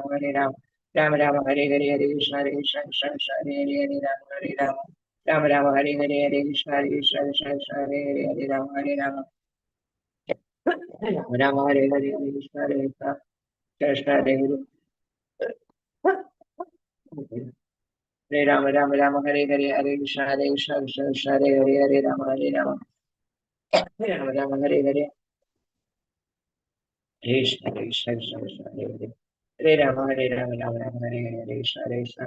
Ram Hare Ram Ram Ram Hare Hare Hare Krishna Krishna Krishna Hare Hare Hare Ram Hare Ram Ram Ram Hare Hare Hare Krishna Krishna Krishna Hare Hare Hare Ram Hare Ram Ram Hare Hare Hare Krishna Krishna Krishna Hare Hare Hare Ram Ram Ram Hare Hare Hare Krishna Krishna Krishna Hare Hare Hare Ram Hare Ram Ram Ram Hare Hare Krishna Krishna Krishna Hare Hare Hare Ram Hare Ram Ram Ram Hare Hare Krishna Krishna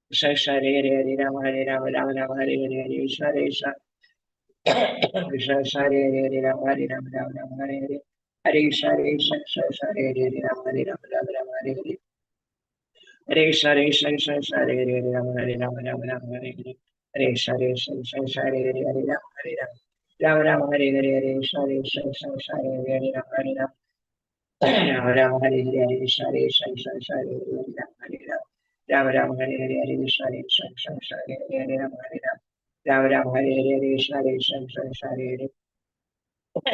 Krishna Hare Hare Hare Ram Hare Ram Ram Ram Hare Hare Hare Krishna Krishna Krishna Krishna Hare Hare Hare Ram Hare Ram Ram Ram Hare Hare Hare Krishna Krishna Krishna Hare Hare Hare Ram Hare Ram Ram Ram Hare Hare Hare Krishna Krishna Krishna Hare Hare Hare Ram Hare Ram Ram Ram Hare Hare Hare Krishna Krishna Krishna Hare Hare Hare Ram Hare Ram Ram Ram Hare Hare Hare Krishna Krishna Krishna Hare Hare Hare Ram Hare Ram Ram Ram Hare Hare Hare Krishna Krishna Krishna Hare Hare Hare Ram Hare Ram Ram Ram Hare Hare Hare Krishna Krishna Krishna Hare Hare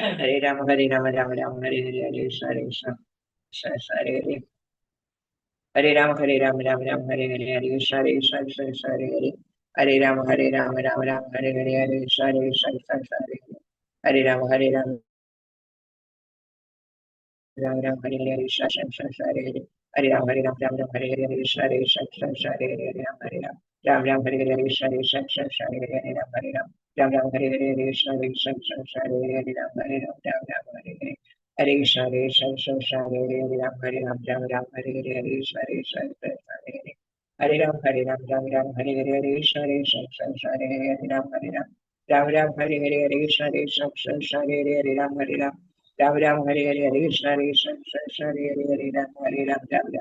Hare Ram Hare Ram Ram Ram Hare Hare Hare Krishna Krishna Krishna Hare Hare Hare Ram Hare Ram Ram Ram Hare Hare Hare Krishna Krishna Krishna Hare Hare Hare Ram Hare Ram Ram Ram Hare Hare Hare Krishna Krishna Krishna Hare Hare Hare Ram Hare Ram Ram Ram Hare Hare Hare Krishna Krishna Krishna Hare Hare Hare Ram Hare Ram Ram Ram Hare Hare Krishna Krishna Hare Hare Hare Ram Hare Ram Ram Ram Hare Hare Hare Krishna Krishna Krishna Hare Hare Hare Ram Hare Ram Ram Ram Hare Hare Krishna Krishna Krishna Hare Hare Hare Ram Hare Ram Ram Ram Hare Hare Krishna Krishna Krishna Hare Hare Hare Ram Hare Ram Ram Ram Hare Hare Hare Krishna Krishna Krishna Hare Hare Hare Ram Hare Ram Ram Ram Hare Hare Hare Krishna Krishna Krishna Hare Hare Hare Ram Hare Ram Ram Ram Hare Hare Hare Krishna Krishna Krishna Hare Hare Hare Ram Hare Ram Ram Ram Hare Hare Hare Krishna Krishna Krishna Hare Hare Hare Ram Hare Ram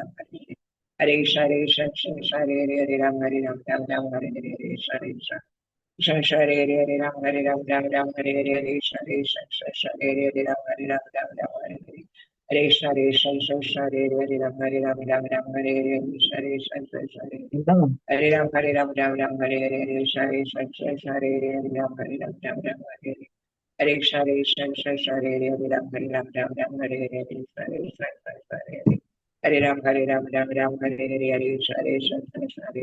Ram Ram Hare Hare Hare Krishna Krishna Krishna Hare Hare Hare Ram Hare Ram Ram Ram Hare Hare Hare Krishna Krishna Krishna Hare Hare Hare Ram Hare Ram Ram Ram Hare Hare Hare Krishna Krishna Krishna Hare Hare Hare Ram Hare Ram Ram Ram Hare Hare Hare Krishna Krishna Krishna Hare Hare Ram Hare Ram Ram Ram Hare Hare Hare Krishna Krishna Krishna Hare Hare Ram Hare Ram Ram Ram Hare Hare Krishna Krishna Krishna Hare Hare Hare Ram Hare Ram Ram Ram Hare Hare Hare Krishna Krishna Krishna Hare Hare Hare Ram Hare Ram Ram Ram Hare Hare Hare Krishna Krishna Krishna Hare Hare Hare Ram Hare Ram Ram Ram Hare Hare Krishna Krishna Krishna Hare Hare Hare Ram Hare Ram Ram Ram Hare Hare Hare Krishna Krishna Krishna Hare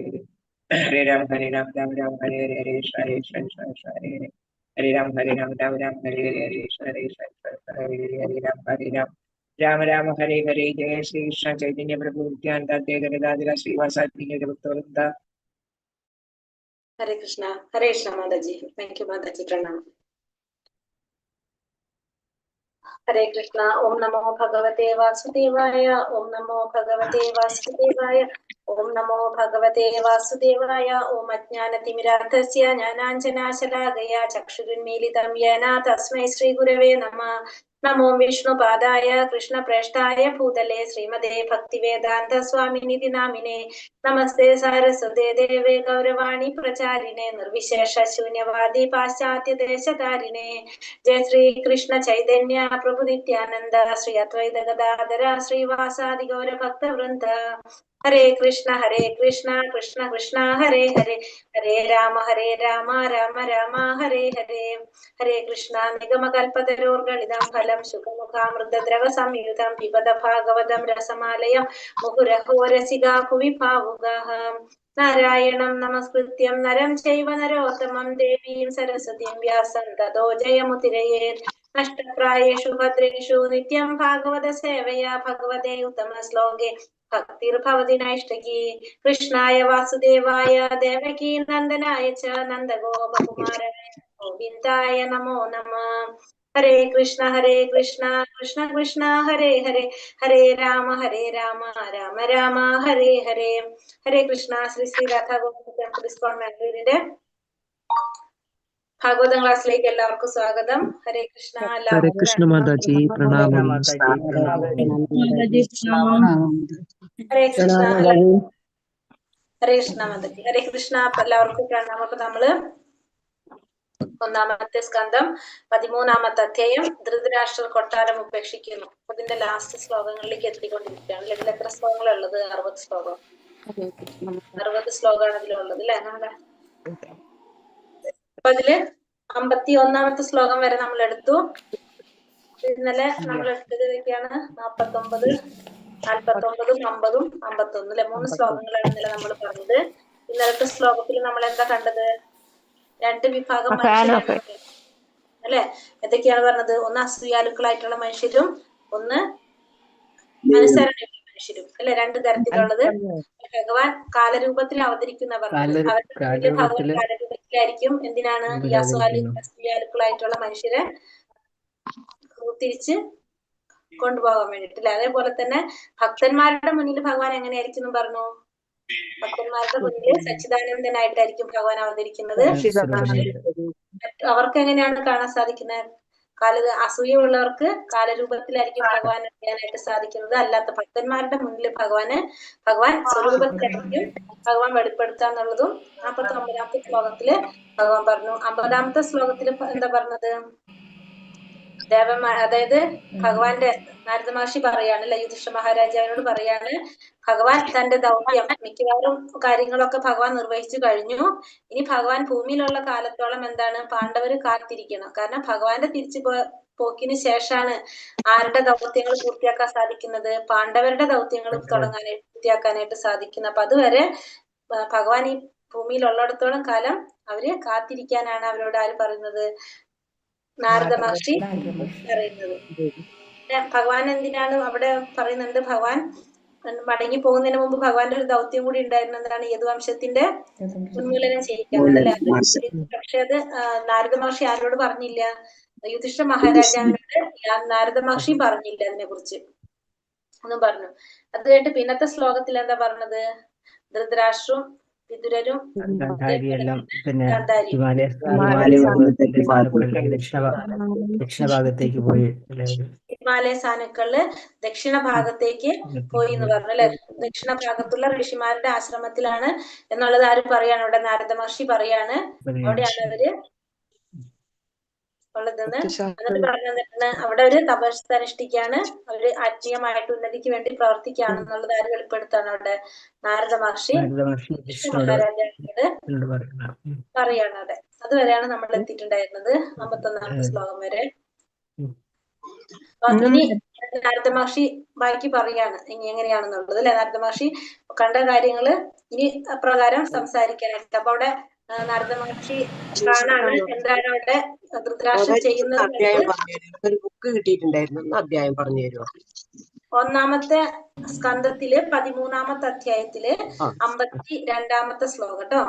Hare Hare Ram Hare Ram Ram Ram Hare Hare Hare Krishna Krishna Krishna Hare Hare Hare Ram Hare Ram Ram Ram Hare Hare Hare Krishna Krishna Krishna Hare Hare Hare Ram Hare Ram Ram Ram Hare Hare Jai Shri Krishna Chaitanya Prabhu Nityananda Advaita Gadadhara Srivasadi Gaurabhakta Hare Krishna Mataji. Thank you Mataji. Pranam. Hare Krishna. Om Namo Bhagavate Vasudevaya. Om Namo Bhagavate Vasudevaya. Om Namo Bhagavate Vasudevaya. Om Ajnanatimirandhasya Jnananjanashalakaya Chakshurunmilitam Yena Tasmai Shri Gurave Namah. Namo Vishnu Padaya Krishna Prashtaya Bhutale Srimade Bhaktivedanta Swaminiti Namine Namaste Saraswate Deve Gauravani Pracharine Nirvishesha Shunyavadi Paschatya Deshatarine Jai Shri Krishna Chaitanya Prabhu Nityananda Shri Advaita Gadadhara Shri Vasadi Gaura Bhakta Vrinda Hare Krishna Krishna Krishna Hare Hare Hare Rama Rama Rama Hare Hare Hare Krishna Nigamakalpatarorganidam Phalam Shukamukhamrudadrava Samyutam Pibada Bhagavatam Rasamalayam Mukuraho Rasiga Kuvi Pavugaham Narayanam Namaskrityam Naram Chaiva Narottamam Devim Sarasatim Vyasam Tado Jayamutirayer Ashtaprayeshu Bhadreshu Nityam Bhagavata Sevaya Bhagavate Uttama Bhaktir Bhavati Naishtaki Krishnaya Vasudevaya Devaki Nandanaya Cha Nandagopa Kumaraya Govindaya Namo Namah Hare Krishna Krishna Krishna Hare Hare Hare Rama Rama Rama Hare Hare Hare Krishna Sri Sri Radha Govinda Temple ISKCON Mangalore Bhagavatam ക്ലാസ്സിലേക്ക് എല്ലാവർക്കും സ്വാഗതം. ഹരേ കൃഷ്ണ. ഹരേ കൃഷ്ണ മാതാജി. പ്രണാമം. ഹരേ കൃഷ്ണ. ഹരേ കൃഷ്ണ മാതാജി. ഹരേ കൃഷ്ണ. എല്ലാവർക്കും പ്രണാമം. അപ്പൊ നമ്മള് ഒന്നാമത്തെ സ്കന്ധം 13-ാമത്തെ അധ്യായം ധൃതരാഷ്ട്രർ കൊട്ടാരം ഉപേക്ഷിക്കുന്നു. അതിന്റെ ലാസ്റ്റ് ശ്ലോകങ്ങളിലേക്ക് എത്തിക്കൊണ്ടിരിക്കുകയാണ്. ഇതിൽ എത്ര ശ്ലോകങ്ങളുള്ളത്? 60 ശ്ലോകം. 60 ശ്ലോകമാണ് ഇതിലുള്ളത് അല്ലെ? അപ്പൊ അതില് 51-ാമത്തെ ശ്ലോകം വരെ നമ്മൾ എടുത്തു. ഇന്നലെ നമ്മൾ എടുത്തത് ഏതൊക്കെയാണ്? 49, 49, 50, 51 അല്ലെ? 3 ശ്ലോകങ്ങളാണ് ഇന്നലെ നമ്മൾ പറഞ്ഞത്. ഇന്നലത്തെ ശ്ലോകത്തിൽ നമ്മൾ എന്താ കണ്ടത്? 2 വിഭാഗം മനുഷ്യരാണ് അല്ലെ? എന്തൊക്കെയാണ് പറഞ്ഞത്? ഒന്ന് അസൂയാലുക്കളായിട്ടുള്ള മനുഷ്യരും ഒന്ന് അനുസരണയുള്ള മനുഷ്യരും അല്ലെ? 2 തരത്തിലുള്ളത്. ഭഗവാൻ കാലരൂപത്തിൽ അവതരിക്കുന്നവർ അവരുടെ ഭഗവാൻ കാലരൂപത്തിലായിരിക്കും. എന്തിനാണ് ഈ അസൂയാലുക്കളായിട്ടുള്ള മനുഷ്യരെ തിരിച്ച് കൊണ്ടുപോകാൻ വേണ്ടിട്ട് അല്ലെ? അതേപോലെ തന്നെ ഭക്തന്മാരുടെ മുന്നിൽ ഭഗവാൻ എങ്ങനെയായിരിക്കും എന്ന് പറഞ്ഞു? ഭക്തന്മാരുടെ മുന്നിൽ സച്ചിദാനന്ദനായിട്ടായിരിക്കും ഭഗവാൻ അവതരിക്കുന്നത്. അവർക്ക് എങ്ങനെയാണ് കാണാൻ സാധിക്കുന്നത്? അസൂയുള്ളവർക്ക് കാലരൂപത്തിലായിരിക്കും ഭഗവാൻ അറിയാനായിട്ട് സാധിക്കുന്നത്. അല്ലാത്ത ഭക്തന്മാരുടെ മുന്നിൽ ഭഗവാൻ സ്വരൂപത്തിലായിരിക്കും ഭഗവാൻ വെളിപ്പെടുത്താന്നുള്ളതും 49ാമത്തെ ശ്ലോകത്തില് ഭഗവാൻ പറഞ്ഞു. 50ാമത്തെ ശ്ലോകത്തില് എന്താ പറഞ്ഞത്? അതായത് ഭഗവാന്റെ നാരദ മഹർഷി പറയാണ് അല്ലെ, യുധിഷ്ഠിര മഹാരാജാവിനോട് പറയാണ്, ഭഗവാൻ തന്റെ ദൗത്യം മിക്കവാറും കാര്യങ്ങളൊക്കെ ഭഗവാൻ നിർവഹിച്ചു കഴിഞ്ഞു. ഇനി ഭഗവാൻ ഭൂമിയിലുള്ള കാലത്തോളം എന്താണ് പാണ്ഡവര് കാത്തിരിക്കണം. കാരണം ഭഗവാന്റെ തിരിച്ചു പോക്കിന് ശേഷമാണ് ആരുടെ ദൗത്യങ്ങൾ പൂർത്തിയാക്കാൻ സാധിക്കുന്നത്? പാണ്ഡവരുടെ ദൗത്യങ്ങൾ പൂർത്തിയാക്കാനായിട്ട് സാധിക്കുന്നത്. അപ്പൊ അതുവരെ ഭഗവാൻ ഈ ഭൂമിയിലുള്ളിടത്തോളം കാലം അവര് കാത്തിരിക്കാനാണ് അവരോട് ആര് പറയുന്നത്? നാരദ മഹർഷി പറയുന്നത്. ഭഗവാൻ എന്തിനാണ് അവിടെ പറയുന്നുണ്ട്? ഭഗവാൻ മടങ്ങി പോകുന്നതിന് മുമ്പ് ഭഗവാന്റെ ഒരു ദൗത്യം കൂടി ഉണ്ടായിരുന്നു. എന്താണ്? യദുവംശത്തിന്റെ ഉന്മൂലനം ചെയ്യിക്കാന്നല്ലേ? പക്ഷെ അത് നാരദ മഹർഷി ആരോട് പറഞ്ഞില്ല? യുധിഷ്ഠിര മഹാരാജാവിനോട് നാരദ മഹർഷി പറഞ്ഞില്ല അതിനെ കുറിച്ച് ഒന്നും പറഞ്ഞു. അത് കഴിഞ്ഞിട്ട് പിന്നത്തെ ശ്ലോകത്തിൽ എന്താ പറഞ്ഞത്? ധൃതരാഷ്ട്രവും വിതുരരും ദക്ഷിണഭാഗത്തേക്ക് പോയി, ഹിമാലയ സാനുക്കളില് ദക്ഷിണ ഭാഗത്തേക്ക് പോയി എന്ന് പറഞ്ഞു അല്ലെ? ദക്ഷിണ ഭാഗത്തുള്ള ഋഷിമാരുടെ ആശ്രമത്തിലാണ് എന്നുള്ളത് ആര് പറയാണ്? അവിടെ നാരദ മഹർഷി പറയാണ്. അവിടെയാണ് അവര് ഉള്ളതെന്ന്. എന്നിട്ട് പറഞ്ഞിട്ട് അവിടെ ഒരു തപസ് അനുഷ്ഠിക്കാണ്, അവര് ആത്മീയമായിട്ട് ഉന്നതിക്ക് വേണ്ടി പ്രവർത്തിക്കുകയാണെന്നുള്ളത് ആര് വെളിപ്പെടുത്താണ്? അവിടെ നാരദ മഹർഷി മഹാരാജാവിനോട് പറയാണ് അവിടെ. അതുവരെയാണ് നമ്മൾ എത്തിയിട്ടുണ്ടായിരുന്നത്, 51ാമത്തെ ശ്ലോകം വരെ. ഇനി നാരദ മഹർഷി ബാക്കി പറയാണ് ഇനി എങ്ങനെയാണെന്നുള്ളത് അല്ലെ? നാരദ മഹർഷി കണ്ട കാര്യങ്ങള് ഇനി അപ്രകാരം സംസാരിക്കാനായിട്ട്. അപ്പൊ അവിടെ നാരദ മഹർഷി കാണാണ് എന്താണ് അവിടെ ധൃതരാഷ്ട്രം ചെയ്യുന്നത്. ഒരു ബുക്ക് കിട്ടിയിട്ടുണ്ടായിരുന്നു, അധ്യായം പറഞ്ഞു തരുമോ? 1ാമത്തെ സ്കന്ധത്തില് 13ാമത്തെ അധ്യായത്തില് 52ാമത്തെ ശ്ലോകം കേട്ടോ.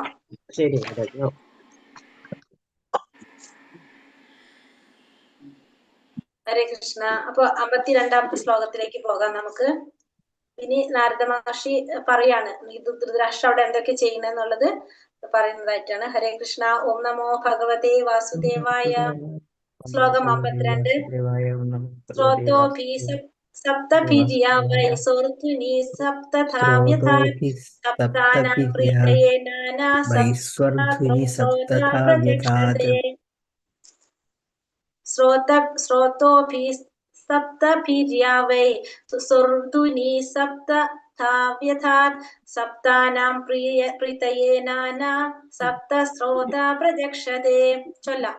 ശരി. ഹരേ കൃഷ്ണ. അപ്പൊ 52ാമത്തെ ശ്ലോകത്തിലേക്ക് പോകാം നമുക്ക്. ഇനി നാരദ മഹർഷി പറയാണ് ധൃതരാഷ്ട്രം അവിടെ എന്തൊക്കെ ചെയ്യുന്നെന്നുള്ളത് പറയുന്നതായിട്ടാണ്. ഹരേ കൃഷ്ണ. ഓം നമോ ഭഗവതേ വാസുദേവായ. ശ്ലോകം 52. ശ്രോതോഭി സപ്തഭിജിയാ വൈ സോർധ്വനി സപ്തധാ സപ്താനാം പ്രീതയേ നാനാ സപ്തശ്രോതാ ശ്രോതോഭി സപ്തഭിജിയാ വൈ സോർധ്വനി സപ്തധാ സപ്താനാം പ്രീതയേ നാനാ സപ്തശ്രോതാ പ്രജക്ഷതേ. ചൊല്ലാം.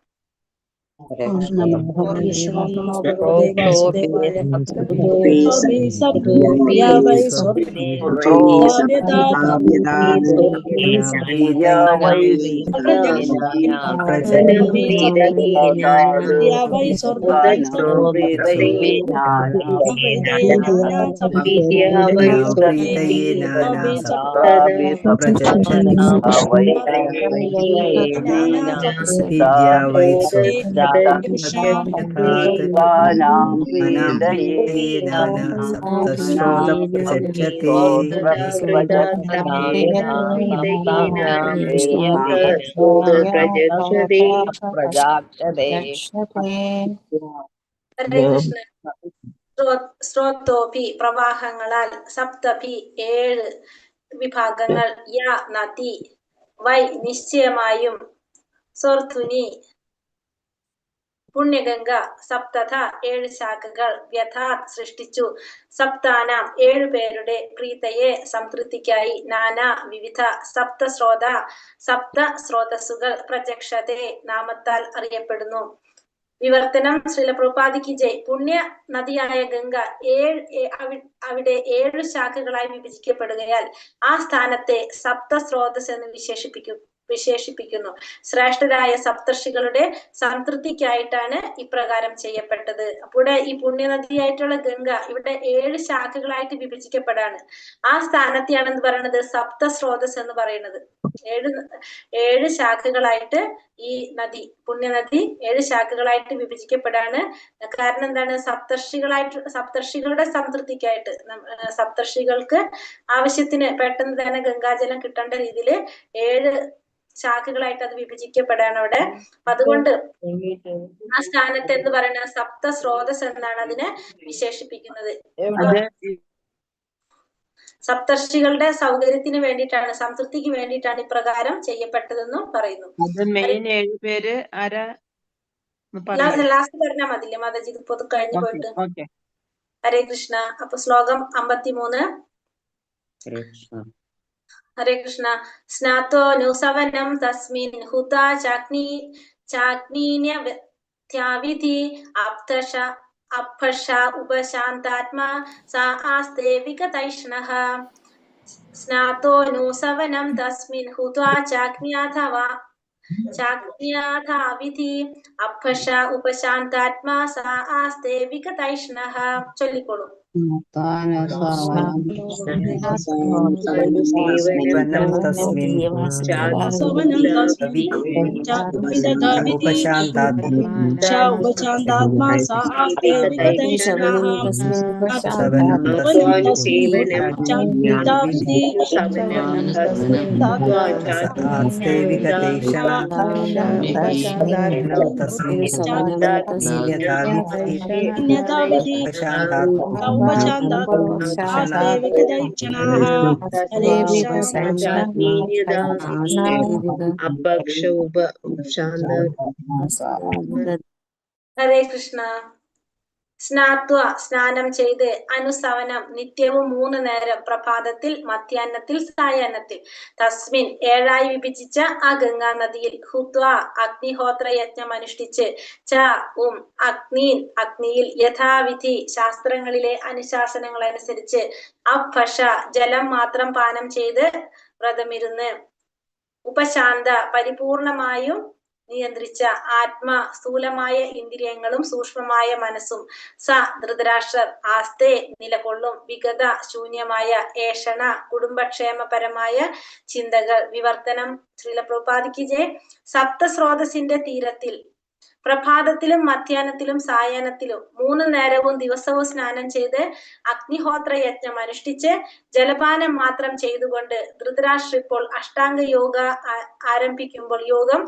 ശ്രോതോഭി പ്രവാഹങ്ങളാൽ, സപ്തഭി 7 വിഭാഗങ്ങൾ, യ നദി, വൈ നിശ്ചയമായും, സോർധ്വനി പുണ്യഗംഗ, സപ്തഥ 7 ശാഖകൾ, വ്യഥാത് സൃഷ്ടിച്ചു, സപ്താനാം 7 പേരുടെ, പ്രീതയെ സംതൃപ്തിക്കായി, നാനാ വിവിധ, സപ്തശ്രോത സപ്ത സ്രോതസ്സുകൾ, പ്രത്യക്ഷത്തെ നാമത്താൽ അറിയപ്പെടുന്നു. വിവർത്തനം ശ്രീല പ്രഭുപാദിക്ക് ജയ്. പുണ്യ നദിയായ ഗംഗ അവിടെ 7 ശാഖകളായി വിഭജിക്കപ്പെടുകയാൽ ആ സ്ഥാനത്തെ സപ്ത സ്രോതസ് എന്ന് വിശേഷിപ്പിക്കുന്നു. ശ്രേഷ്ഠരായ സപ്തർഷികളുടെ സംതൃപ്തിക്കായിട്ടാണ് ഇപ്രകാരം ചെയ്യപ്പെട്ടത്. അപ്പോൾ ഈ പുണ്യനദിയായിട്ടുള്ള ഗംഗ ഇവിടെ 7 ശാഖകളായിട്ട് വിഭജിക്കപ്പെടാണ്. ആ സ്ഥാനത്തെയാണെന്ന് പറയുന്നത് സപ്ത സ്രോതസ് എന്ന് പറയുന്നത്. 7 ശാഖകളായിട്ട് ഈ നദി, പുണ്യനദി 7 ശാഖകളായിട്ട് വിഭജിക്കപ്പെടാണ്. കാരണം എന്താണ്? സപ്തർഷികളുടെ സംതൃപ്തിക്കായിട്ട്, സപ്തർഷികൾക്ക് ആവശ്യത്തിന് പെട്ടെന്ന് തന്നെ ഗംഗാജലം കിട്ടേണ്ട രീതിയിൽ 7 ശാഖകളായിട്ട് അത് വിഭജിക്കപ്പെടാണ് അവിടെ. അതുകൊണ്ട് ആ സ്ഥാനത്ത് എന്ന് പറയുന്ന സപ്ത സ്രോതസ് എന്നാണ് അതിനെ വിശേഷിപ്പിക്കുന്നത്. സപ്തർഷികളുടെ സൗകര്യത്തിന് വേണ്ടിയിട്ടാണ്, സംതൃപ്തിക്ക് വേണ്ടിയിട്ടാണ് ഇപ്രകാരം ചെയ്യപ്പെട്ടതെന്നും പറയുന്നു. ലാസ്റ്റ് പറഞ്ഞാൽ മതില്ലേ മാതാജി? ഇതിപ്പോ കഴിഞ്ഞു പോയിട്ട്. ഹരേ കൃഷ്ണ. അപ്പൊ ശ്ലോകം 53. ഹരേ കൃഷ്ണ. സ്നാതോ നുസവനം തസ്മിൻ ഹുതാ ചാഗ്നീന്യവിധി അപ്ഫഷ ഉപശാന്താത്മാ സാ ആസ്തേ വിഗതൈഷ്ണഃ. സ്നാതോ നുസവനം തസ്മിൻ ഹുതാ ചാഗ്ന്യാഥാവിധി അപ്ഫഷ ഉപശാന്താത്മാ സാ ആസ്തേ വിഗതൈഷ്ണഃ. ചൊല്ലിക്കോളൂ. ഹരേ കൃഷ്ണ. സ്നാത്വ സ്നാനം ചെയ്ത്, അനുസവനം നിത്യവും 3 നേരം, പ്രഭാതത്തിൽ, മധ്യാഹ്നത്തിൽ, സായാഹ്നത്തിൽ, തസ്മിൻ 7ആയി വിഭജിച്ച ആ ഗംഗാ നദിയിൽ, ഹുത്വ അഗ്നിഹോത്ര യജ്ഞം അനുഷ്ഠിച്ച്, ച അഗ്നിയിൽ യഥാവിധി ശാസ്ത്രങ്ങളിലെ അനുശാസനങ്ങൾ അനുസരിച്ച്, അഫഷ ജലം മാത്രം പാനം ചെയ്ത് വ്രതമിരുന്ന്, ഉപശാന്ത പരിപൂർണമായും നിയന്ത്രിച്ച, ആത്മ സ്ഥൂലമായ ഇന്ദ്രിയങ്ങളും സൂക്ഷ്മമായ മനസ്സും, സ ധൃതരാഷ്ട്രർ ആസ്തേ നിലകൊള്ളും, വിഗത ശൂന്യമായ ഏഷണ കുടുംബക്ഷേമപരമായ ചിന്തകൾ. വിവർത്തനം ശ്രീല പ്രഭുപാദിക്ക് ജയ്. സപ്തസ്രോതസിന്റെ തീരത്തിൽ പ്രഭാതത്തിലും മധ്യാഹ്നത്തിലും സായാഹ്നത്തിലും 3 നേരവും ദിവസവും സ്നാനം ചെയ്ത് അഗ്നിഹോത്ര യജ്ഞം അനുഷ്ഠിച്ച് ജലപാനം മാത്രം ചെയ്തുകൊണ്ട് ധൃതരാഷ്ട്ര ഇപ്പോൾ അഷ്ടാംഗ യോഗം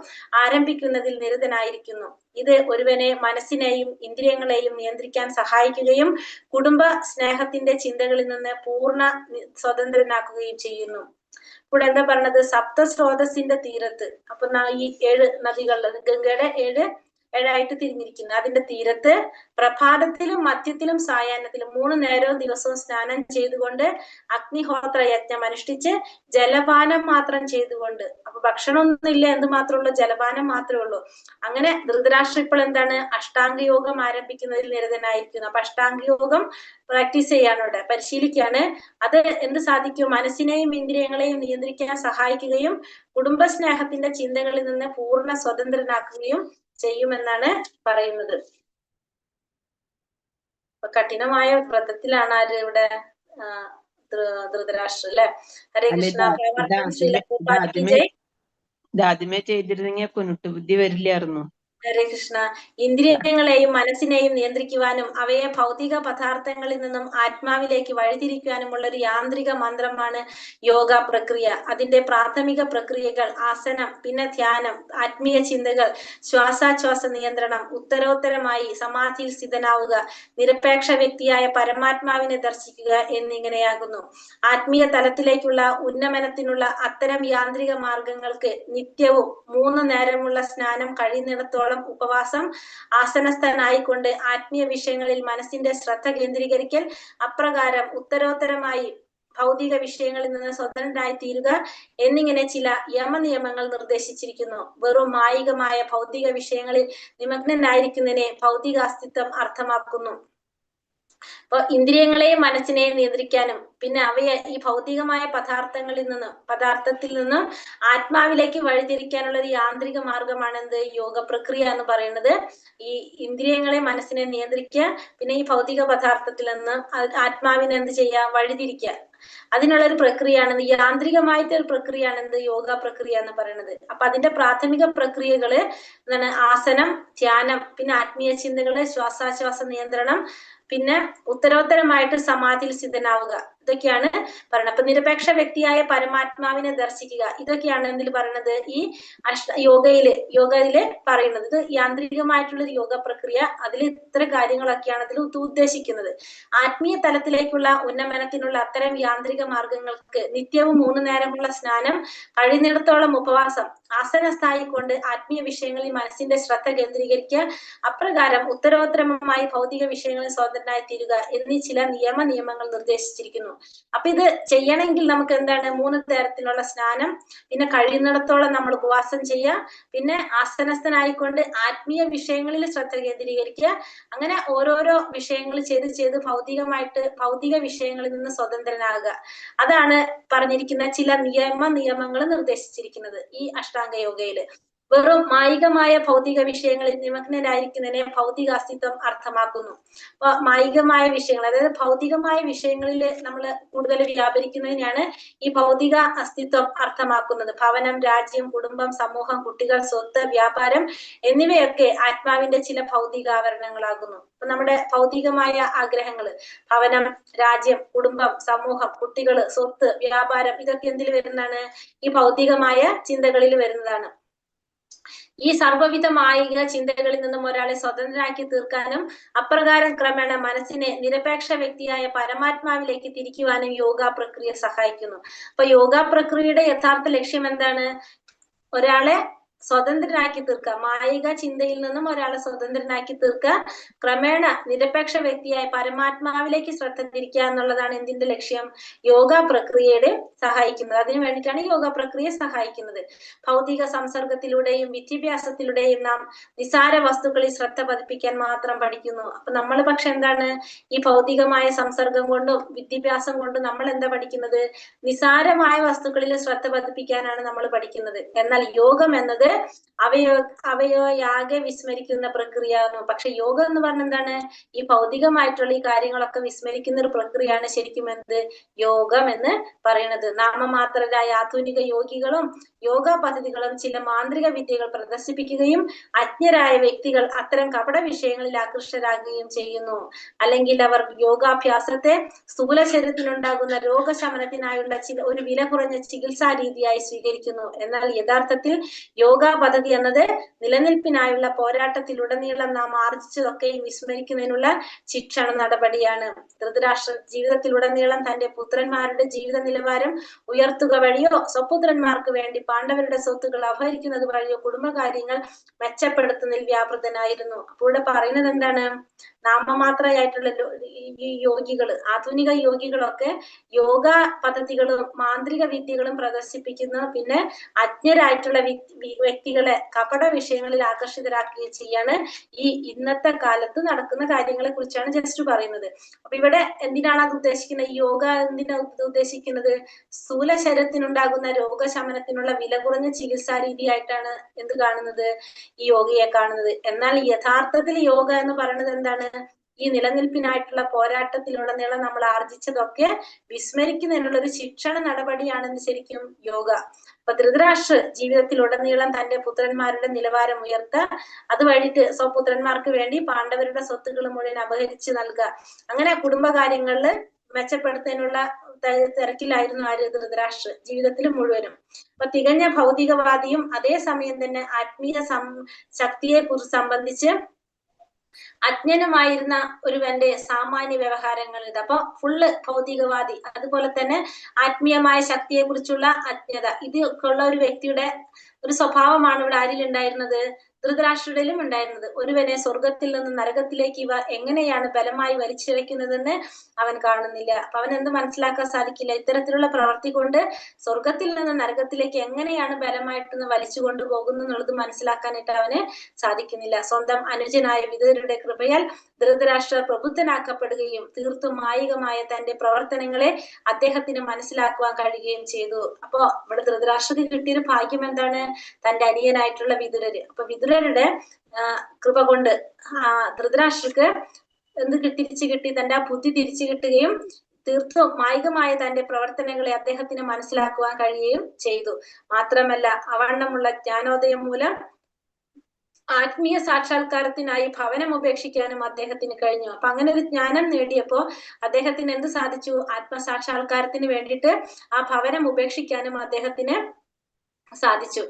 ആരംഭിക്കുന്നതിൽ നിരതനായിരിക്കുന്നു. ഇത് ഒരുവനെ മനസ്സിനെയും ഇന്ദ്രിയങ്ങളെയും നിയന്ത്രിക്കാൻ സഹായിക്കുകയും കുടുംബ സ്നേഹത്തിന്റെ ചിന്തകളിൽ നിന്ന് പൂർണ്ണ സ്വതന്ത്രനാക്കുകയും ചെയ്യുന്നു. ഇവിടെ എന്താ പറഞ്ഞത്? സപ്തസ്രോതസിന്റെ തീരത്ത്. അപ്പൊ ഈ 7 നദികളിൽ ഗംഗയുടെ 7ആയിട്ട് തിരിഞ്ഞിരിക്കുന്നു. അതിന്റെ തീരത്ത് പ്രഭാതത്തിലും മധ്യത്തിലും സായാഹ്നത്തിലും 3 നേരവും ദിവസവും സ്നാനം ചെയ്തുകൊണ്ട് അഗ്നിഹോത്ര യജ്ഞം അനുഷ്ഠിച്ച് ജലപാനം മാത്രം ചെയ്തുകൊണ്ട്, അപ്പൊ ഭക്ഷണമൊന്നും ഇല്ല, എന്ത് മാത്രമേ ഉള്ളൂ? ജലപാനം മാത്രമേ ഉള്ളൂ. അങ്ങനെ ധൃതരാഷ്ട്ര ഇപ്പോൾ എന്താണ്? അഷ്ടാംഗ യോഗം ആരംഭിക്കുന്നതിൽ നിരതനായിരിക്കുന്നു. അപ്പൊ അഷ്ടാംഗ യോഗം പ്രാക്ടീസ് ചെയ്യാണ്, ഇവിടെ പരിശീലിക്കുകയാണ്. അത് എന്ത് സാധിക്കും? മനസ്സിനെയും ഇന്ദ്രിയങ്ങളെയും നിയന്ത്രിക്കാൻ സഹായിക്കുകയും കുടുംബസ്നേഹത്തിന്റെ ചിന്തകളിൽ നിന്ന് പൂർണ്ണ സ്വതന്ത്രനാക്കുകയും ചെയ്യുമെന്നാണ് പറയുന്നത്. കഠിനമായ വ്രതത്തിലാണ് ആര് ഇവിടെ? ധൃതരാഷ്ട്ര അല്ലെ. ഹരേ കൃഷ്ണ. ആദ്യമേ ചെയ്തിരുന്നെങ്കിൽ കുനുട്ട് ബുദ്ധി വരില്ലായിരുന്നു. ഹരേ കൃഷ്ണ. ഇന്ദ്രിയങ്ങളെയും മനസ്സിനെയും നിയന്ത്രിക്കുവാനും അവയെ ഭൗതിക പദാർത്ഥങ്ങളിൽ നിന്നും ആത്മാവിലേക്ക് വഴിതിരിക്കുവാനുമുള്ള ഒരു യാന്ത്രിക മന്ത്രമാണ് യോഗ പ്രക്രിയ. അതിന്റെ പ്രാഥമിക പ്രക്രിയകൾ ആസനം, പിന്നെ ധ്യാനം, ആത്മീയ ചിന്തകൾ, ശ്വാസോച്ഛ്വാസ നിയന്ത്രണം, ഉത്തരോത്തരമായി സമാധിയിൽ സ്ഥിതനാവുക, നിരപേക്ഷ വ്യക്തിയായ പരമാത്മാവിനെ ദർശിക്കുക എന്നിങ്ങനെയാകുന്നു. ആത്മീയ തലത്തിലേക്കുള്ള ഉന്നമനത്തിനുള്ള അത്തരം യാന്ത്രിക മാർഗങ്ങൾക്ക് നിത്യവും 3 നേരമുള്ള സ്നാനം, കഴിയുന്നിടത്തോളം ഉപവാസം, ആസനസ്ഥനായിക്കൊണ്ട് ആത്മീയ വിഷയങ്ങളിൽ മനസ്സിന്റെ ശ്രദ്ധ കേന്ദ്രീകരിക്കൽ, അപ്രകാരം ഉത്തരോത്തരമായി ഭൗതിക വിഷയങ്ങളിൽ നിന്ന് സ്വതന്ത്രരായി തീരുക എന്നിങ്ങനെ ചില യമനിയമങ്ങൾ നിർദ്ദേശിച്ചിരിക്കുന്നു. വെറും മായികമായ ഭൗതിക വിഷയങ്ങളിൽ നിമഗ്നനായിരിക്കുന്നതിനെ ഭൗതിക അസ്തിത്വം അർത്ഥമാക്കുന്നു. അപ്പൊ ഇന്ദ്രിയങ്ങളെയും മനസ്സിനെയും നിയന്ത്രിക്കാനും പിന്നെ അവയെ ഈ ഭൗതികമായ പദാർത്ഥത്തിൽ നിന്നും ആത്മാവിലേക്ക് വഴിതിരിക്കാനുള്ള ഒരു യാന്ത്രിക മാർഗമാണ് എന്ത് യോഗ പ്രക്രിയ എന്ന് പറയുന്നത്. ഈ ഇന്ദ്രിയങ്ങളെ മനസ്സിനെ നിയന്ത്രിക്കുക, പിന്നെ ഈ ഭൗതിക പദാർത്ഥത്തിൽ നിന്ന് ആത്മാവിനെ എന്ത് ചെയ്യുക, വഴിതിരിക്കുക. അതിനുള്ള ഒരു പ്രക്രിയയാണ്, യാന്ത്രികമായിട്ട് ഒരു പ്രക്രിയയാണ് എന്ത് യോഗ പ്രക്രിയ എന്ന് പറയുന്നത്. അപ്പൊ അതിന്റെ പ്രാഥമിക പ്രക്രിയകള് എന്താണ്, ആസനം, ധ്യാനം, പിന്നെ ആത്മീയ ചിന്തകള്, ശ്വാസാശ്വാസ നിയന്ത്രണം, പിന്നെ ഉത്തരോത്തരമായിട്ട് സമാധിയിൽ സ്ഥിതനാവുക, ഇതൊക്കെയാണ് പറയുന്നത്. അപ്പൊ നിരപേക്ഷ വ്യക്തിയായ പരമാത്മാവിനെ ദർശിക്കുക, ഇതൊക്കെയാണ് എന്തിൽ പറയുന്നത്, ഈ യോഗയില് പറയുന്നത്. ഇത് യാന്ത്രികമായിട്ടുള്ള ഒരു യോഗ പ്രക്രിയ. അതിൽ ഇത്ര കാര്യങ്ങളൊക്കെയാണ് അതിൽ ഉദ്ദേശിക്കുന്നത്. ആത്മീയ തലത്തിലേക്കുള്ള ഉന്നമനത്തിനുള്ള അത്തരം യാന്ത്രിക മാർഗങ്ങൾക്ക് നിത്യവും 3 നേരമുള്ള സ്നാനം, കഴിയുന്നിടത്തോളം ഉപവാസം, ആസനസ്ഥായി കൊണ്ട് ആത്മീയ വിഷയങ്ങളിൽ മനസ്സിന്റെ ശ്രദ്ധ കേന്ദ്രീകരിക്കുക, അപ്രകാരം ഉത്തരോത്തരമായി ഭൗതിക വിഷയങ്ങളിൽ സ്വതന്ത്രനായി തീരുക എന്നീ ചില നിയമങ്ങൾ നിർദ്ദേശിച്ചിരിക്കുന്നു. അപ്പൊ ഇത് ചെയ്യണമെങ്കിൽ നമുക്ക് എന്താണ്, 3 തരത്തിലുള്ള സ്നാനം, പിന്നെ കഴിയുന്നിടത്തോളം നമ്മൾ ഉപവാസം ചെയ്യുക, പിന്നെ ആസനസ്ഥനായിക്കൊണ്ട് ആത്മീയ വിഷയങ്ങളിൽ ശ്രദ്ധ കേന്ദ്രീകരിക്കുക. അങ്ങനെ ഓരോരോ വിഷയങ്ങൾ ചെയ്ത് ഭൗതിക വിഷയങ്ങളിൽ നിന്ന് സ്വതന്ത്രനാകുക. അതാണ് പറഞ്ഞിരിക്കുന്ന ചില നിയമങ്ങൾ നിർദ്ദേശിച്ചിരിക്കുന്നത് ഈ അഷ്ടാംഗ യോഗയില്. വെറും മായികമായ ഭൗതിക വിഷയങ്ങളിൽ നിമഗ്നരായിരിക്കുന്നതിനെ ഭൗതിക അസ്തിത്വം അർത്ഥമാക്കുന്നു. അപ്പൊ മായികമായ വിഷയങ്ങൾ, അതായത് ഭൗതികമായ വിഷയങ്ങളിൽ നമ്മൾ കൂടുതൽ വ്യാപരിക്കുന്നതിനാണ് ഈ ഭൗതിക അസ്തിത്വം അർത്ഥമാക്കുന്നത്. ഭവനം, രാജ്യം, കുടുംബം, സമൂഹം, കുട്ടികൾ, സ്വത്ത്, വ്യാപാരം എന്നിവയൊക്കെ ആത്മാവിന്റെ ചില ഭൗതിക ആവരണങ്ങളാകുന്നു. അപ്പൊ നമ്മുടെ ഭൗതികമായ ആഗ്രഹങ്ങള്, ഭവനം, രാജ്യം, കുടുംബം, സമൂഹം, കുട്ടികള്, സ്വത്ത്, വ്യാപാരം, ഇതൊക്കെ എന്തിൽ വരുന്നതാണ്, ഈ ഭൗതികമായ ചിന്തകളിൽ വരുന്നതാണ്. ഈ സർവ്വവിധ മായിക ചിന്തകളിൽ നിന്നും ഒരാളെ സ്വതന്ത്രരാക്കി തീർക്കാനും അപ്രകാരം ക്രമേണ മനസ്സിനെ നിരപേക്ഷ വ്യക്തിയായ പരമാത്മാവിലേക്ക് തിരിക്കുവാനും യോഗ പ്രക്രിയ സഹായിക്കുന്നു. അപ്പൊ യോഗ പ്രക്രിയയുടെ യഥാർത്ഥ ലക്ഷ്യം എന്താണ്, ഒരാളെ സ്വതന്ത്രനാക്കി തീർക്കുക, മായിക ചിന്തയിൽ നിന്നും ഒരാളെ സ്വതന്ത്രനാക്കി തീർക്കുക, ക്രമേണ നിരപേക്ഷ വ്യക്തിയായ പരമാത്മാവിലേക്ക് ശ്രദ്ധ തിരിക്കുക എന്നുള്ളതാണ് എന്തിന്റെ ലക്ഷ്യം, യോഗ പ്രക്രിയയുടെ സഹായിക്കുന്നത്. അതിനു വേണ്ടിയിട്ടാണ് യോഗ പ്രക്രിയ സഹായിക്കുന്നത്. ഭൗതിക സംസർഗത്തിലൂടെയും വിദ്യാഭ്യാസത്തിലൂടെയും നാം നിസാര വസ്തുക്കളിൽ ശ്രദ്ധ പതിപ്പിക്കാൻ മാത്രം പഠിക്കുന്നു. അപ്പൊ നമ്മൾ പക്ഷെ എന്താണ്, ഈ ഭൗതികമായ സംസർഗം കൊണ്ടും വിദ്യാഭ്യാസം കൊണ്ടും നമ്മൾ എന്താ പഠിക്കുന്നത്, നിസാരമായ വസ്തുക്കളിൽ ശ്രദ്ധ പതിപ്പിക്കാനാണ് നമ്മൾ പഠിക്കുന്നത്. എന്നാൽ യോഗം എന്നത് അവയാകെ വിസ്മരിക്കുന്ന പ്രക്രിയ. പക്ഷെ യോഗം എന്ന് പറഞ്ഞ എന്താണ്, ഈ ഭൗതികമായിട്ടുള്ള ഈ കാര്യങ്ങളൊക്കെ വിസ്മരിക്കുന്ന ഒരു പ്രക്രിയയാണ് ശരിക്കും എന്ത്, യോഗം എന്ന് പറയുന്നത്. നാമമാത്രരായ ആധുനിക യോഗികളും യോഗ പദ്ധതികളും ചില മാന്ത്രിക വിദ്യകൾ പ്രദർശിപ്പിക്കുകയും അജ്ഞരായ വ്യക്തികൾ അത്തരം കപട വിഷയങ്ങളിൽ ആകൃഷ്ടരാകുകയും ചെയ്യുന്നു. അല്ലെങ്കിൽ അവർ യോഗാഭ്യാസത്തെ സ്ഥൂല ശരീരത്തിനുണ്ടാകുന്ന രോഗശമനത്തിനായുള്ള ഒരു വില കുറഞ്ഞ ചികിത്സാ രീതിയായി സ്വീകരിക്കുന്നു. എന്നാൽ യഥാർത്ഥത്തിൽ യോഗ പദ്ധതി എന്നത് നിലനിൽപ്പിനായുള്ള പോരാട്ടത്തിലുടനീളം നാം ആർജിച്ചതൊക്കെയും വിസ്മരിക്കുന്നതിനുള്ള ശിക്ഷണ നടപടിയാണ്. ധൃതരാഷ്ട്രൻ ജീവിതത്തിലുടനീളം തന്റെ പുത്രന്മാരുടെ ജീവിത നിലവാരം ഉയർത്തുക വഴിയോ സ്വപുത്രന്മാർക്ക് വേണ്ടി പാണ്ഡവരുടെ സ്വത്തുകൾ അപഹരിക്കുന്നത് വഴിയോ കുടുംബകാര്യങ്ങൾ മെച്ചപ്പെടുത്തുന്നതിൽ വ്യാപൃതനായിരുന്നു. അപ്പോൾ ഇവിടെ പറയുന്നത് എന്താണ്, നാമമാത്രയായിട്ടുള്ള ഈ യോഗികള്, ആധുനിക യോഗികളൊക്കെ യോഗ പദ്ധതികളും മാന്ത്രിക വിദ്യകളും പ്രദർശിപ്പിക്കുന്നു. പിന്നെ അജ്ഞരായിട്ടുള്ള വ്യക്തികളെ കപട വിഷയങ്ങളിൽ ആകർഷിതരാക്കുകയും ചെയ്യാണ്. ഈ ഇന്നത്തെ കാലത്ത് നടക്കുന്ന കാര്യങ്ങളെ കുറിച്ചാണ് ജസ്റ്റ് പറയുന്നത്. അപ്പൊ ഇവിടെ എന്തിനാണ് അത് ഉദ്ദേശിക്കുന്നത്, ഈ യോഗ എന്തിനാ ഉദ്ദേശിക്കുന്നത്, സ്ഥൂല ശരീരത്തിനുണ്ടാകുന്ന രോഗശമനത്തിനുള്ള വില കുറഞ്ഞ ചികിത്സാ രീതിയായിട്ടാണ് എന്ത് കാണുന്നത്, ഈ യോഗയെ കാണുന്നത്. എന്നാൽ യഥാർത്ഥത്തിൽ യോഗ എന്ന് പറയുന്നത് എന്താണ്, ഈ നിലനിൽപ്പിനായിട്ടുള്ള പോരാട്ടത്തിലുടനീളം നമ്മൾ ആർജിച്ചതൊക്കെ വിസ്മരിക്കുന്നതിനുള്ള ഒരു ശിക്ഷണ നടപടിയാണെന്ന് ശരിക്കും യോഗ. അപ്പൊ ധൃതരാഷ്ട്ര ജീവിതത്തിലുടനീളം തന്റെ പുത്രന്മാരുടെ നിലവാരം ഉയർത്തുക, അത് വഴിട്ട് സ്വപുത്രന്മാർക്ക് വേണ്ടി പാണ്ഡവരുടെ സ്വത്തുക്കൾ മുഴുവൻ അപഹരിച്ച് നൽകുക, അങ്ങനെ കുടുംബകാര്യങ്ങളിൽ മെച്ചപ്പെടുത്തുന്നതിനുള്ള തിരക്കിലായിരുന്നു ആര്, ധൃതരാഷ്ട്ര ജീവിതത്തിൽ മുഴുവനും. അപ്പൊ തികഞ്ഞ ഭൗതികവാദിയും അതേസമയം തന്നെ ആത്മീയ ശക്തിയെ കുറിച്ച് സംബന്ധിച്ച് അജ്ഞനുമായിരുന്ന ഒരുവന്റെ സാമാന്യ വ്യവഹാരങ്ങൾ ഇത്. അപ്പൊ ഫുള്ള് ഭൗതികവാദി, അതുപോലെ തന്നെ ആത്മീയമായ ശക്തിയെ കുറിച്ചുള്ള അജ്ഞത, ഇതൊക്കെ ഉള്ള ഒരു വ്യക്തിയുടെ ഒരു സ്വഭാവമാണ് ഇവിടെ ആരിലുണ്ടായിരുന്നത്, ധൃതരാഷ്ട്രയിലും ഉണ്ടായിരുന്നത്. ഒരുവനെ സ്വർഗത്തിൽ നിന്ന് നരകത്തിലേക്ക് ഇവ എങ്ങനെയാണ് ബലമായി വലിച്ചിഴയ്ക്കുന്നതെന്ന് അവൻ കാണുന്നില്ല. അപ്പൊ അവൻ എന്ത് മനസ്സിലാക്കാൻ സാധിക്കില്ല? ഇത്തരത്തിലുള്ള പ്രവൃത്തി കൊണ്ട് സ്വർഗത്തിൽ നിന്ന് നരകത്തിലേക്ക് എങ്ങനെയാണ് ബലമായിട്ടൊന്ന് വലിച്ചു കൊണ്ടുപോകുന്നു എന്നുള്ളത് മനസ്സിലാക്കാനായിട്ട് അവന് സാധിക്കുന്നില്ല. സ്വന്തം അനുജനായ വിതുരരുടെ കൃപയാൽ ധൃതരാഷ്ട്രർ പ്രബുദ്ധനാക്കപ്പെടുകയും തീർത്തും മായികമായ തന്റെ പ്രവർത്തനങ്ങളെ അദ്ദേഹത്തിന് മനസ്സിലാക്കുവാൻ കഴിയുകയും ചെയ്തു. അപ്പൊ ഇവിടെ ധൃതരാഷ്ട്രക്ക് കിട്ടിയൊരു ഭാഗ്യം എന്താണ്? തന്റെ അനിയനായിട്ടുള്ള വിതുരര്. അപ്പൊ വിതുരരുടെ കൃപ കൊണ്ട് ധൃതരാഷ്ട്രക്ക് എന്ത് തിരിച്ചു കിട്ടി? തന്റെ ആ ബുദ്ധി തിരിച്ചു കിട്ടുകയും തീർത്തും മായികമായ തന്റെ പ്രവർത്തനങ്ങളെ അദ്ദേഹത്തിന് മനസ്സിലാക്കുവാൻ കഴിയുകയും ചെയ്തു. മാത്രമല്ല അവണ്ണമുള്ള ജ്ഞാനോദയം മൂലം ആത്മീയ സാക്ഷാത്കാരത്തിനായി ഭവനം ഉപേക്ഷിക്കാനും അദ്ദേഹത്തിന് കഴിഞ്ഞു. അപ്പൊ അങ്ങനെ ഒരു ജ്ഞാനം നേടിയപ്പോ അദ്ദേഹത്തിന് എന്ത് സാധിച്ചു? ആത്മസാക്ഷാത്കാരത്തിന് വേണ്ടിയിട്ട് ആ ഭവനം ഉപേക്ഷിക്കാനും അദ്ദേഹത്തിന് സാധിച്ചു.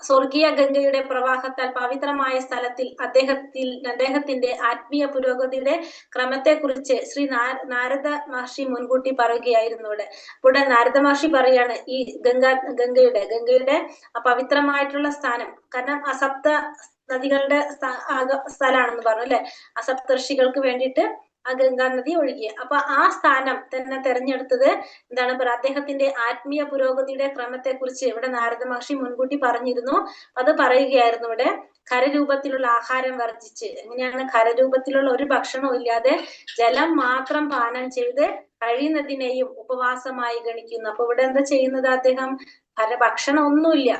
സ്വർഗീയ ഗംഗയുടെ പ്രവാഹത്താൽ പവിത്രമായ സ്ഥലത്തിൽ അദ്ദേഹത്തിന്റെ ആത്മീയ പുരോഗതിയുടെ ക്രമത്തെ കുറിച്ച് ശ്രീ നാരദ മഹർഷി മുൻകൂട്ടി പറയുകയായിരുന്നു. ഇവിടെ നാരദ മഹർഷി പറയാണ് ഈ ഗംഗയുടെ ആ പവിത്രമായിട്ടുള്ള സ്ഥാനം. കാരണം അസപ്ത നദികളുടെ സ്ഥലമാണെന്ന് പറഞ്ഞു അല്ലെ, അസപ്ത ഋഷികൾക്ക് വേണ്ടിയിട്ട് ആ ഗംഗാ നദി ഒഴുകിയ. അപ്പൊ ആ സ്ഥാനം തന്നെ തെരഞ്ഞെടുത്തത് എന്താണ് പറയുക? അദ്ദേഹത്തിന്റെ ആത്മീയ പുരോഗതിയുടെ ക്രമത്തെ കുറിച്ച് ഇവിടെ നാരദ മഹർഷി മുൻകൂട്ടി പറഞ്ഞിരുന്നു. അത് പറയുകയായിരുന്നു. ഇവിടെ ഖരരൂപത്തിലുള്ള ആഹാരം വർജിച്ച്, എങ്ങനെയാണ് ഖരരൂപത്തിലുള്ള ഒരു ഭക്ഷണവും ഇല്ലാതെ ജലം മാത്രം പാനം ചെയ്ത് കഴിയുന്നതിനെയും ഉപവാസമായി ഗണിക്കുന്നു. അപ്പൊ ഇവിടെ എന്താ ചെയ്യുന്നത്? അദ്ദേഹം ഭക്ഷണം ഒന്നുമില്ല,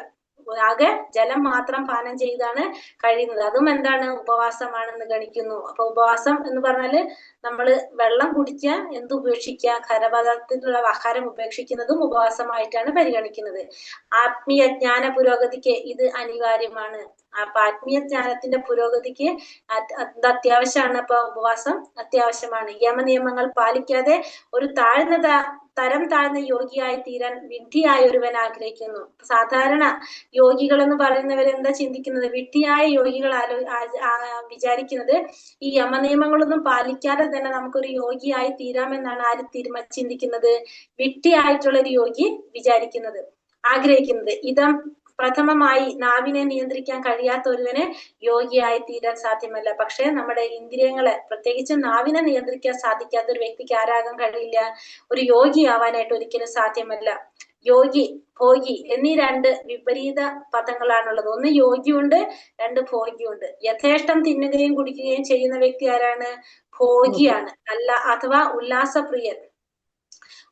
ആകെ ജലം മാത്രം പാനം ചെയ്താണ് കഴിയുന്നത്. അതും എന്താണ്? ഉപവാസമാണെന്ന് ഗണിക്കുന്നു. അപ്പൊ ഉപവാസം എന്ന് പറഞ്ഞാല് നമ്മള് വെള്ളം കുടിക്കുക, എന്ത് ഉപേക്ഷിക്കുക, ഖരപദാർത്ഥത്തിലുള്ള ആഹാരം ഉപേക്ഷിക്കുന്നതും ഉപവാസമായിട്ടാണ് പരിഗണിക്കുന്നത്. ആത്മീയ ജ്ഞാന പുരോഗതിക്ക് ഇത് അനിവാര്യമാണ്. അപ്പൊ ആത്മീയ ജ്ഞാനത്തിന്റെ പുരോഗതിക്ക് അത്യാവശ്യമാണ്. അപ്പൊ ഉപവാസം അത്യാവശ്യമാണ്. യമനിയമങ്ങൾ പാലിക്കാതെ ഒരു തരം താഴ്ന്ന യോഗിയായി തീരാൻ വിഡ്ഢിയായ ഒരുവൻ ആഗ്രഹിക്കുന്നു. സാധാരണ യോഗികൾ എന്ന് പറയുന്നവർ എന്താ ചിന്തിക്കുന്നത്? വിഡ്ഢിയായ യോഗികൾ വിചാരിക്കുന്നത് ഈ യമനിയമങ്ങളൊന്നും പാലിക്കാതെ തന്നെ നമുക്കൊരു യോഗിയായി തീരാമെന്നാണ് ആര് ചിന്തിക്കുന്നത്? വിഡ്ഢിയായിട്ടുള്ള ഒരു യോഗി വിചാരിക്കുന്നത്, ആഗ്രഹിക്കുന്നത്. ഇതം പ്രഥമമായി നാവിനെ നിയന്ത്രിക്കാൻ കഴിയാത്ത ഒരുവന് യോഗിയായി തീരാൻ സാധ്യമല്ല. പക്ഷെ നമ്മുടെ ഇന്ദ്രിയങ്ങളെ, പ്രത്യേകിച്ച് നാവിനെ നിയന്ത്രിക്കാൻ സാധിക്കാത്ത ഒരു വ്യക്തിക്ക് ആരാകാൻ കഴിയില്ല? ഒരു യോഗി ആവാനായിട്ട് ഒരിക്കലും സാധ്യമല്ല. യോഗി, ഭോഗി എന്നീ രണ്ട് വിപരീത പദങ്ങളാണുള്ളത്. ഒന്ന് യോഗിയുണ്ട്, രണ്ട് ഭോഗിയുണ്ട്. യഥേഷ്ടം തിന്നുകയും കുടിക്കുകയും ചെയ്യുന്ന വ്യക്തി ആരാണ്? ഭോഗിയാണ്. അഥവാ ഉല്ലാസപ്രിയൻ.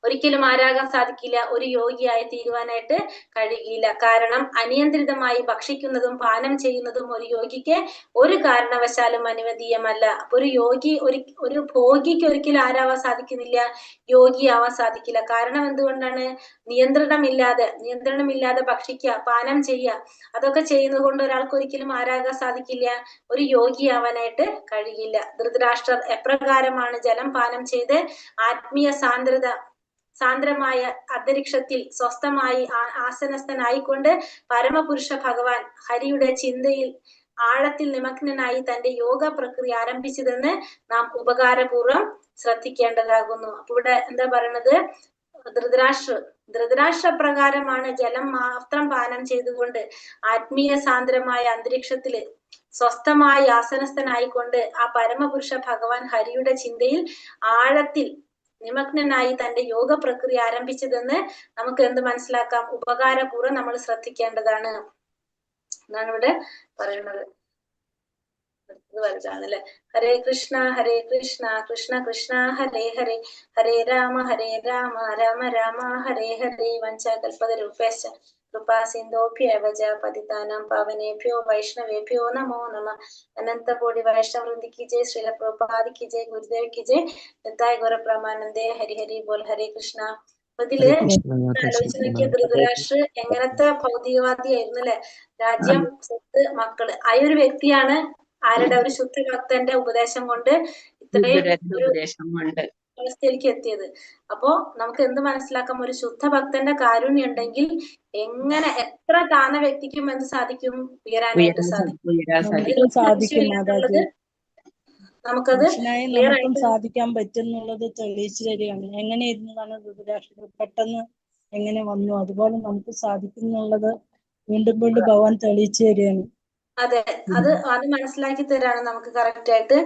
ഒരിക്കലും ആരാകാൻ സാധിക്കില്ല? ഒരു യോഗിയായി തീരുവാനായിട്ട് കഴിയില്ല. കാരണം അനിയന്ത്രിതമായി ഭക്ഷിക്കുന്നതും പാനം ചെയ്യുന്നതും ഒരു യോഗിക്ക് ഒരു കാരണവശാലും അനുവദീയമല്ല. അപ്പൊ ഒരു ഭോഗിക്ക് ഒരിക്കലും ആരാവാൻ സാധിക്കുന്നില്ല? യോഗിയാവാൻ സാധിക്കില്ല. കാരണം എന്തുകൊണ്ടാണ്? നിയന്ത്രണമില്ലാതെ ഭക്ഷിക്കുക, പാനം ചെയ്യുക, അതൊക്കെ ചെയ്യുന്നത് കൊണ്ട് ഒരാൾക്ക് ഒരിക്കലും ആരാകാൻ സാധിക്കില്ല? ഒരു യോഗിയാവാനായിട്ട് കഴിയില്ല. ധൃതരാഷ്ട്രർ എപ്രകാരമാണ് ജലം പാനം ചെയ്ത് ആത്മീയ സാന്ദ്രമായ അന്തരീക്ഷത്തിൽ സ്വസ്ഥമായി ആസനസ്ഥനായിക്കൊണ്ട് പരമപുരുഷ ഭഗവാൻ ഹരിയുടെ ചിന്തയിൽ ആഴത്തിൽ നിമഗ്നനായി തന്റെ യോഗ പ്രക്രിയ ആരംഭിച്ചതെന്ന് നാം ഉപകാരപൂർവ്വം ശ്രദ്ധിക്കേണ്ടതാകുന്നു. അപ്പൊ ഇവിടെ എന്താ പറയണത്? ധൃതരാഷ്ട്ര പ്രകാരമാണ് ജലം മാത്രം പാനം ചെയ്തുകൊണ്ട് ആത്മീയ സാന്ദ്രമായ അന്തരീക്ഷത്തില് സ്വസ്ഥമായി ആസനസ്ഥനായിക്കൊണ്ട് ആ പരമപുരുഷ ഭഗവാൻ ഹരിയുടെ ചിന്തയിൽ ആഴത്തിൽ നിമഗ്നനായി തന്റെ യോഗ പ്രക്രിയ ആരംഭിച്ചതെന്ന് നമുക്ക് എന്ത് മനസ്സിലാക്കാം? ഉപകാരപൂർവ്വം നമ്മൾ ശ്രദ്ധിക്കേണ്ടതാണ് എന്നാണ് ഇവിടെ പറയുന്നത്. വലുതാണല്ലേ. ഹരേ കൃഷ്ണ കൃഷ്ണ കൃഷ്ണ ഹരേ ഹരേ, ഹരേ രാമ രാമ രാമ ഹരേ ഹരേ. വഞ്ചാകൽപതരൂപേശ്ച കൃപാ സിന്ധോഭ്യേവ ച പതിതാനാം പാവനേഭ്യോ വൈഷ്ണവേഭ്യോ നമോ നമഃ. അനന്ത കോടി വൈഷ്ണവൃന്ദി കി ജയ്, ശ്രീല പ്രഭുപാദി കി ജയ്, ഗുരുദേവ് കി ജയ്, നിത്തായ ഗൗരപ്രമാനന്ദേ. ഹരി ഹരി ബോൽ. ഹരേ കൃഷ്ണ. ഇതില് ആലോചിച്ച് നോക്കിയ ധൃതരാഷ്ട്ര എങ്ങനത്തെ ഭൗതികവാദി ആയിരുന്നു അല്ലെ? രാജ്യം, സ്വത്ത്, മക്കള്. ആ ഒരു വ്യക്തിയാണ് ആരുടെ? ഒരു ശുദ്ധ ഭക്തന്റെ ഉപദേശം കൊണ്ട് ഇത്രയും ഒരു അവസ്ഥയിലേക്ക് എത്തിയത്. അപ്പോ നമുക്ക് എന്ത് മനസ്സിലാക്കാം? ഒരു ശുദ്ധ ഭക്തന്റെ കാരുണ്യം ഉണ്ടെങ്കിൽ എത്ര താഴ്ന്ന വ്യക്തിക്കും എന്ത് സാധിക്കും? ഉയരാനായിട്ട് സാധിക്കും. നമുക്കത് നമുക്കും സാധിക്കാൻ പറ്റുന്നുള്ളത് തെളിയിച്ചു തരികയാണ്. എങ്ങനെ ഇരുന്നതാണ് ധൃതരാഷ്ട്രം പെട്ടെന്ന് എങ്ങനെ വന്നു, അതുപോലെ നമുക്ക് സാധിക്കുന്നുള്ളത് വീണ്ടും ഭഗവാൻ തെളിയിച്ചു തരികയാണ്. അതെ, അത് മനസ്സിലാക്കി തരാണ് നമുക്ക് കറക്റ്റ് ആയിട്ട്.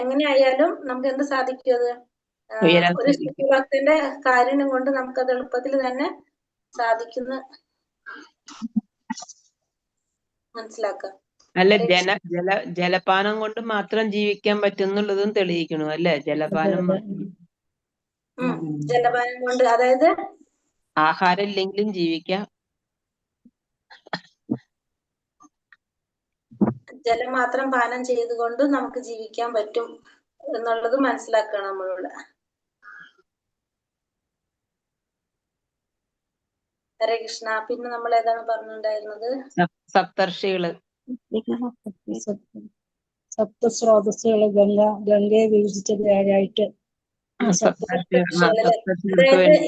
എങ്ങനെയായാലും നമുക്ക് എന്ത് സാധിക്കും അത് ഉയരാൻ ഒരു സാധിക്കും. ഭക്തന്റെ കാരുണ്യം കൊണ്ട് നമുക്കത് എളുപ്പത്തിൽ തന്നെ സാധിക്കുന്ന മനസ്സിലാക്കാം. അല്ല, ജലപാനം കൊണ്ട് മാത്രം ജീവിക്കാൻ പറ്റുന്നുള്ളതും തെളിയിക്കണു അല്ലെ? ജലപാനം ജലപാനം കൊണ്ട്, അതായത് ആഹാരം ഇല്ലെങ്കിലും ജീവിക്കാം. ജലം മാത്രം പാനം ചെയ്തുകൊണ്ട് നമുക്ക് ജീവിക്കാൻ പറ്റും എന്നുള്ളത് മനസ്സിലാക്കണം നമ്മളിവിടെ. ഹരേ കൃഷ്ണ. പിന്നെ നമ്മൾ ഏതാണ് പറഞ്ഞിട്ടുണ്ടായിരുന്നത്? സപ്തർഷികള്, സപ്തസ്രോതസ്സുകള് ഗംഗയെ വിഭജിച്ചത് ഏഴായിട്ട്. അതായത്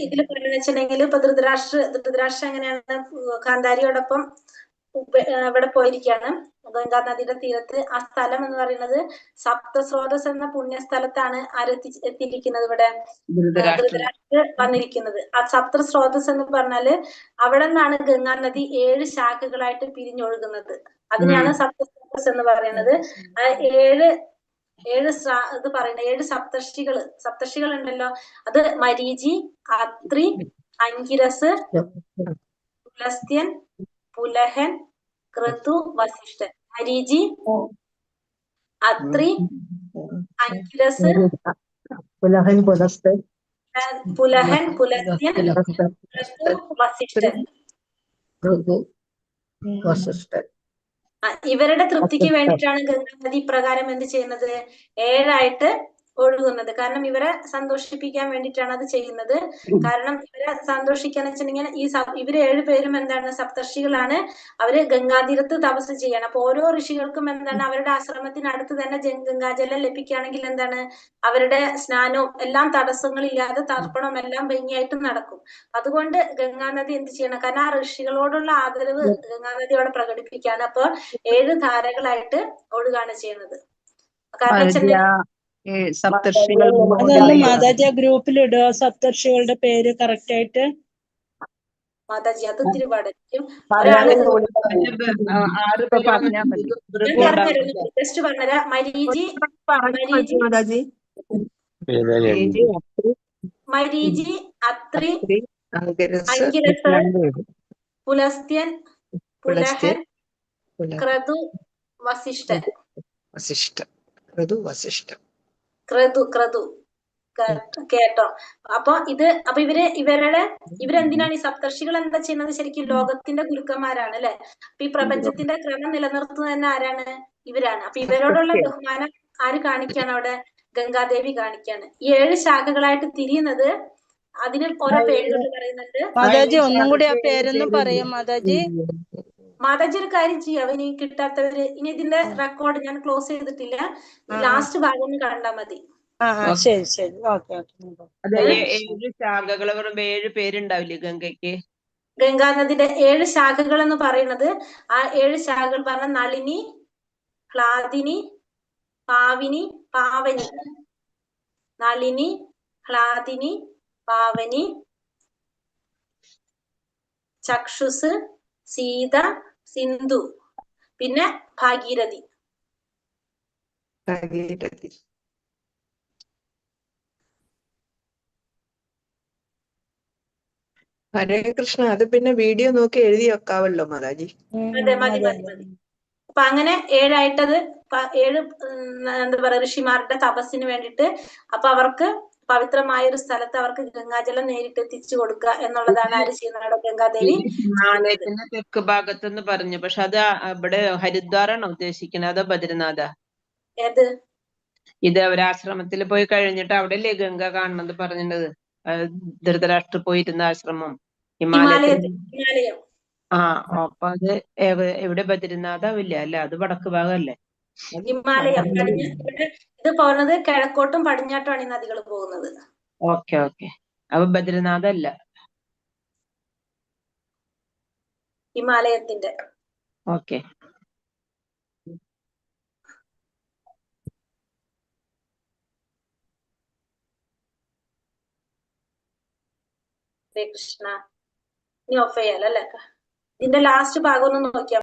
ഇതിൽ പറഞ്ഞു വെച്ചിട്ടുണ്ടെങ്കിൽ ഇപ്പൊ ധൃതരാഷ്ട്ര എങ്ങനെയാണ് കാന്താരിയോടൊപ്പം ഇവിടെ പോയിരിക്കുകയാണ് ഗംഗാ നദിയുടെ തീരത്ത്. ആ സ്ഥലം എന്ന് പറയുന്നത് സപ്തസ്രോതസ് എന്ന പുണ്യസ്ഥലത്താണ് എത്തിയിരിക്കുന്നത്. ഇവിടെ ധൃതരാഷ്ട്ര വന്നിരിക്കുന്നത്. ആ സപ്തസ്രോതസ് എന്ന് പറഞ്ഞാല് അവിടെ നിന്നാണ് ഗംഗാ നദി 7 ശാഖകളായിട്ട് പിരിഞ്ഞൊഴുകുന്നത്. അതിനെയാണ് സപ്തസ്രോതസ് എന്ന് പറയുന്നത്. ആ ഇത് പറയുന്നത് 7 സപ്തർഷികൾ ഉണ്ടല്ലോ. അത് മരീചി, അത്രി, അങ്കിരസ്, പുലസ്ത്യൻ, പുലഹൻ, ക്രതു, വസിഷ്ഠൻ. മരീചി, അത്രി, അങ്കിരസ്, പുലഹൻ, പുലസ്ത്യൻ, വസിഷ്ഠൻ. ഇവരുടെ തൃപ്തിക്ക് വേണ്ടിയിട്ടാണ് ഗംഗാ നദി ഇപ്രകാരം എന്ത് ചെയ്യുന്നത്? 7 ഒഴുകുന്നത്. കാരണം ഇവരെ സന്തോഷിപ്പിക്കാൻ വേണ്ടിയിട്ടാണ് അത് ചെയ്യുന്നത്. കാരണം ഇവരെ സന്തോഷിക്കാന്ന് വെച്ചിട്ടുണ്ടെങ്കിൽ ഇവര് 7 പേരും എന്താണ്? സപ്തർഷികളാണ്. അവര് ഗംഗാതീരത്ത് തപസ് ചെയ്യണം. അപ്പൊ ഓരോ ഋഷികൾക്കും എന്താണ്? അവരുടെ ആശ്രമത്തിനടുത്ത് തന്നെ ഗംഗാജലം ലഭിക്കുകയാണെങ്കിൽ എന്താണ്? അവരുടെ സ്നാനവും എല്ലാം തടസ്സങ്ങളില്ലാതെ തർപ്പണവും എല്ലാം ഭംഗിയായിട്ട് നടക്കും. അതുകൊണ്ട് ഗംഗാനദി എന്ത് ചെയ്യണം? കാരണം ആ ഋഷികളോടുള്ള ആദരവ് ഗംഗാനദി അവിടെ പ്രകടിപ്പിക്കുകയാണ്. അപ്പൊ 7 ധാരകളായിട്ട് ഒഴുകാണ് ചെയ്യുന്നത്. കാരണം അതൊന്ന് മാതാജി ആ ഗ്രൂപ്പിൽ ഇടുക, സപ്തർഷികളുടെ പേര് കറക്റ്റ് ആയിട്ട്. മാതാജി അത് ഒത്തിരി പാടായിരിക്കും. ജസ്റ്റ് പറഞ്ഞുതരാം. മരീചി, അത്രി, അങ്കിരസ്, പുലസ്ത്യൻ, പുലഹൻ, ക്രതു, വസിഷ്ഠൻ. ക്രതു കേട്ടോ. അപ്പൊ ഇവരെന്തിനാണ് ഈ സപ്തർഷികൾ എന്താ ചെയ്യുന്നത്? ശരിക്കും ലോകത്തിന്റെ ഗുരുക്കന്മാരാണ് അല്ലെ? അപ്പൊ ഈ പ്രപഞ്ചത്തിന്റെ ക്രമം നിലനിർത്തുന്നത് തന്നെ ആരാണ്? ഇവരാണ്. അപ്പൊ ഇവരോടുള്ള ബഹുമാനം ആര് കാണിക്കാണ് അവിടെ? ഗംഗാദേവി കാണിക്കാണ്. ഈ 7 ശാഖകളായിട്ട് തിരിയുന്നത് അതിന് ഓരോ പേരുകൾ പറയുന്നുണ്ട്. മാതാജി ഒന്നും കൂടി ആ പേരൊന്ന് പറയാം മാതാജി. മാതാജി ഒരു കാര്യം ചെയ്യാം. ഇനി കിട്ടാത്തവര്, ഇനി ഇതിന്റെ റെക്കോർഡ് ഞാൻ ക്ലോസ് ചെയ്തിട്ടില്ല, ലാസ്റ്റ് ഭാഗം ഒന്ന് കണ്ടാൽ മതി. ശരി ശരി, ഓക്കെ. അതെ, 7 ശാഖകൾ പറയുമ്പോ 7 പേരുണ്ടാവില്ലേ ഗംഗയ്ക്ക്? ഗംഗാനദിയുടെ 7 ശാഖകൾ എന്ന് പറയുന്നത്, ആ 7 ശാഖകൾ പറഞ്ഞ നളിനി, ഹ്ലാദിനി, പാവിനി, പാവനി. നളിനി, ഹ്ലാദിനി, പാവനി, ചക്ഷുസ്, സീത, സിന്ധു, പിന്നെ ഭാഗീരഥി. ഹരേ കൃഷ്ണ. അത് പിന്നെ വീഡിയോ നോക്കി എഴുതി വെക്കാവല്ലോ മാതാജി. അതെ, മതി. അപ്പൊ അങ്ങനെ 7 എന്താ പറയാ, ഋഷിമാരുടെ തപസ്സിന് വേണ്ടിയിട്ട്. അപ്പൊ അവർക്ക് പവിത്രമായ ഒരു സ്ഥലത്ത് അവർക്ക് ഗംഗാജലം നേരിട്ട് എത്തിച്ചു കൊടുക്കുക എന്നുള്ളതാണ് ആര് ചെയ്യുന്നത്? ഗംഗാദേവി. ഹിമാലയത്തിന്റെ തെക്ക് ഭാഗത്തെന്ന് പറഞ്ഞു. പക്ഷെ അത് ഇവിടെ ഹരിദ്വാറാണോ ഉദ്ദേശിക്കുന്നത്, അതോ ബദ്രിനാഥ? ഏത്? ഇത് അവരാശ്രമത്തിൽ പോയി കഴിഞ്ഞിട്ട് അവിടെയല്ലേ ഗംഗ കാണുന്നത് പറഞ്ഞിട്ടത്? ധൃതരാഷ്ട്ര പോയിരുന്ന ആശ്രമം ഹിമാലയത്തിൽ. അപ്പൊ അത് എവിടെ? ബദ്രിനാഥാവില്ല അല്ല, അത് വടക്ക് ഭാഗമല്ലേ? ഹിമാലയം. ഇത് പോകുന്നത് കിഴക്കോട്ടും പടിഞ്ഞാട്ടുമാണ് ഈ നദികൾ പോകുന്നത്. ഓക്കെ. അപ്പൊ ബദ്രിനാഥ അല്ല, ഹിമാലയത്തിന്റെ. ഓക്കെ. കൃഷ്ണ. ഇനി ഓഫ് ചെയ്യാലോ അല്ലെ? ഇതിന്റെ ലാസ്റ്റ് ഭാഗം ഒന്ന് നോക്കിയാൽ